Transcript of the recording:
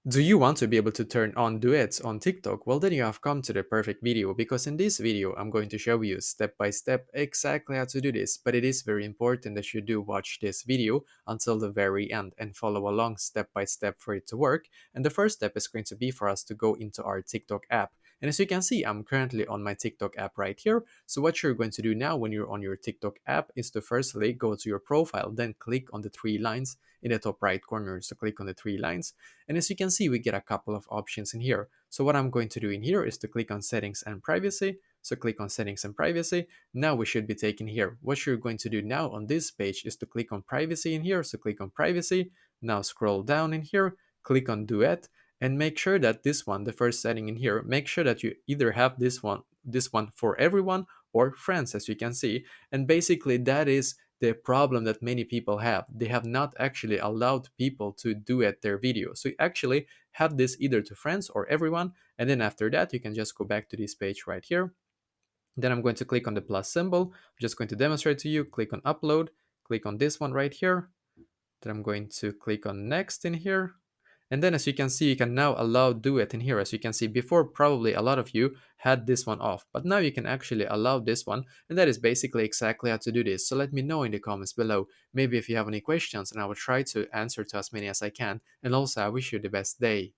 Do you want to be able to turn on duets on TikTok? Well, then you have come to the perfect video, because in this video I'm going to show you step by step exactly how to do this. But it is very important that you do watch this video until the very end and follow along step by step for it to work. And the first step is going to be for us to go into our TikTok app. And as you can see, I'm currently on my TikTok app right here. So what you're going to do now when you're on your TikTok app is to firstly go to your profile, then click on the three lines in the top right corner. So click on the three lines. And as you can see, we get a couple of options in here. So what I'm going to do in here is to click on settings and privacy. So click on settings and privacy. Now we should be taken here. What you're going to do now on this page is to click on privacy in here. So click on privacy. Now scroll down in here, click on duet, and make sure that this one, the first setting in here, make sure that you either have this one for everyone or friends, as you can see. And basically that is the problem that many people have. They have not actually allowed people to duet their video. So you actually have this either to friends or everyone, and then after that you can just go back to this page right here. Then I'm going to click on the plus symbol. I'm just going to demonstrate to you. Click on upload, click on this one right here. Then I'm going to click on next in here. And then as you can see, you can now allow duet in here. As you can see, before probably a lot of you had this one off, but now you can actually allow this one. And that is basically exactly how to do this. So let me know in the comments below, maybe if you have any questions, and I will try to answer to as many as I can. And also I wish you the best day.